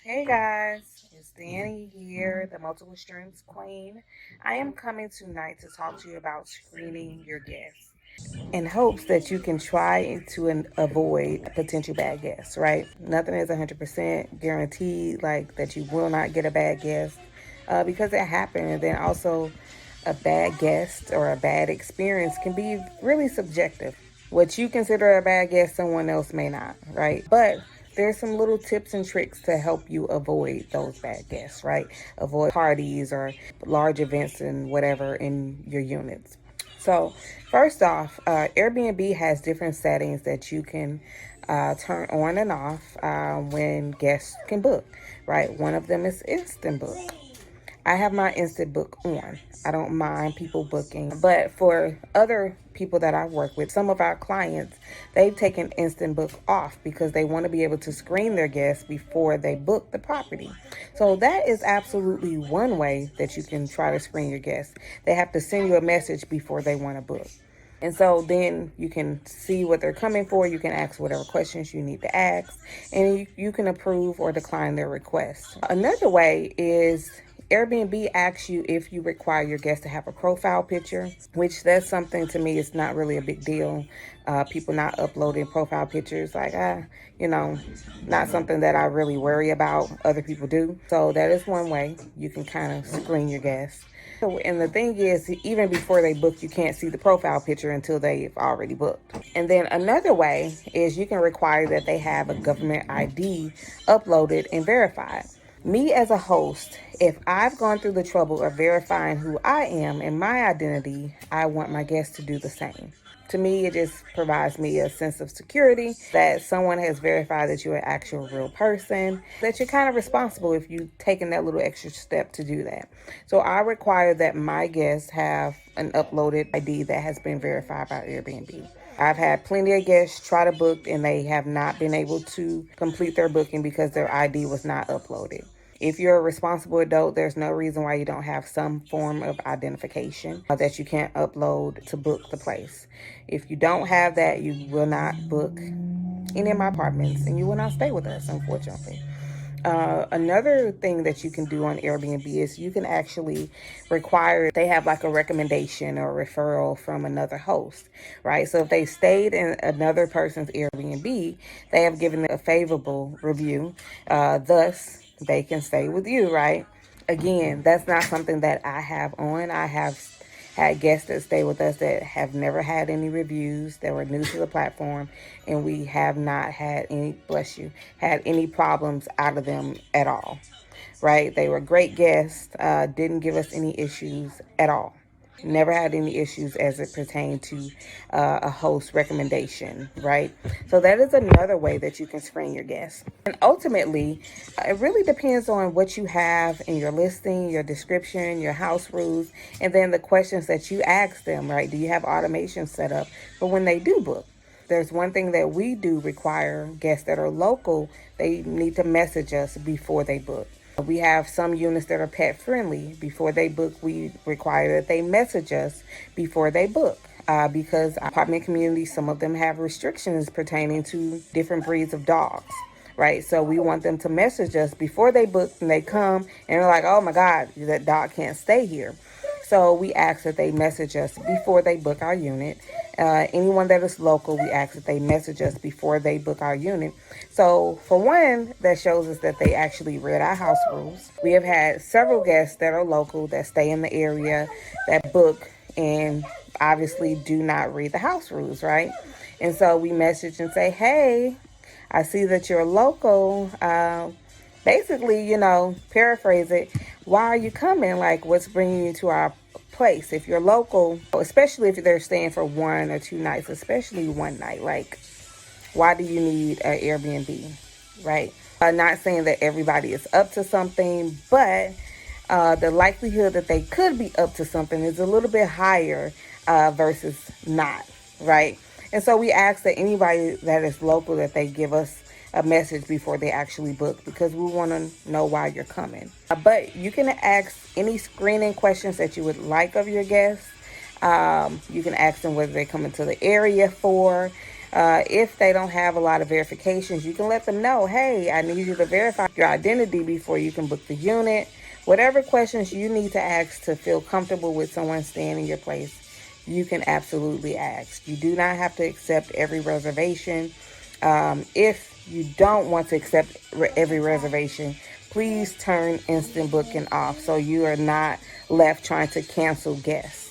Hey guys, it's Danny here, the multiple streams queen. I am coming tonight to talk to you about screening your guests in hopes that you can try to avoid potential bad guests, right? Nothing is 100% guaranteed, like that you will not get a bad guest because it happened. And then also, a bad guest or a bad experience can be really subjective. What you consider a bad guest, someone else may not, right? But there's some little tips and tricks to help you avoid those bad guests, right? Avoid parties or large events and whatever in your units. So, first off, Airbnb has different settings that you can turn on and off when guests can book, right? One of them is instant book. I have my instant book on. I don't mind people booking. But for other people that I work with, some of our clients, they've taken instant book off because they want to be able to screen their guests before they book the property. So that is absolutely one way that you can try to screen your guests. They have to send you a message before they want to book. And so then you can see what they're coming for. You can ask whatever questions you need to ask, and you can approve or decline their request. Another way is Airbnb asks you if you require your guests to have a profile picture, which that's something to me is not really a big deal. People not uploading profile pictures, like, you know, not something that I really worry about. Other people do. So that is one way you can kind of screen your guests. And the thing is, even before they book, you can't see the profile picture until they've already booked. And then another way is you can require that they have a government ID uploaded and verified. Me as a host, if I've gone through the trouble of verifying who I am and my identity, I want my guests to do the same. To me, it just provides me a sense of security that someone has verified that you're an actual real person, that you're kind of responsible if you've taken that little extra step to do that. So I require that my guests have an uploaded ID that has been verified by Airbnb. I've had plenty of guests try to book and they have not been able to complete their booking because their ID was not uploaded. If you're a responsible adult, there's no reason why you don't have some form of identification that you can't upload to book the place. If you don't have that, you will not book any of my apartments and you will not stay with us, unfortunately. Another thing that you can do on Airbnb is you can actually require they have like a recommendation or referral from another host, right? So if they stayed in another person's Airbnb, they have given a favorable review. Thus, they can stay with you, right? Again, that's not something that I have on. I have had guests that stay with us that have never had any reviews, that were new to the platform, and we have not had any, bless you, had any problems out of them at all, right? They were great guests, didn't give us any issues at all. Never had any issues as it pertained to a host recommendation, right? So that is another way that you can screen your guests. And ultimately, it really depends on what you have in your listing, your description, your house rules, and then the questions that you ask them, right? Do you have automation set up for when they do book? There's one thing that we do require guests that are local, they need to message us before they book. We have some units that are pet friendly. Before they book, we require that they message us before they book. Because apartment communities, some of them have restrictions pertaining to different breeds of dogs, right? So we want them to message us before they book and they come and they're like, oh my God, that dog can't stay here. So we ask that they message us before they book our unit. Anyone that is local, we ask that they message us before they book our unit. So for one, that shows us that they actually read our house rules. We have had several guests that are local, that stay in the area, that book and obviously do not read the house rules, right? And so we message and say, hey, I see that you're local. Basically, paraphrase it. Why are you coming? Like, what's bringing you to our place? If you're local, especially if they're staying for 1 or 2 nights, especially one night, like, why do you need an Airbnb, right? Not saying that everybody is up to something, but the likelihood that they could be up to something is a little bit higher versus not, right? And so we ask that anybody that is local that they give us a message before they actually book because we want to know why you're coming. But you can ask any screening questions that you would like of your guests. You can ask them whether they're coming to the area for. If they don't have a lot of verifications, you can let them know, hey, I need you to verify your identity before you can book the unit. Whatever questions you need to ask to feel comfortable with someone staying in your place, you can absolutely ask. You do not have to accept every reservation. If you don't want to accept every reservation, please turn instant booking off so you are not left trying to cancel guests.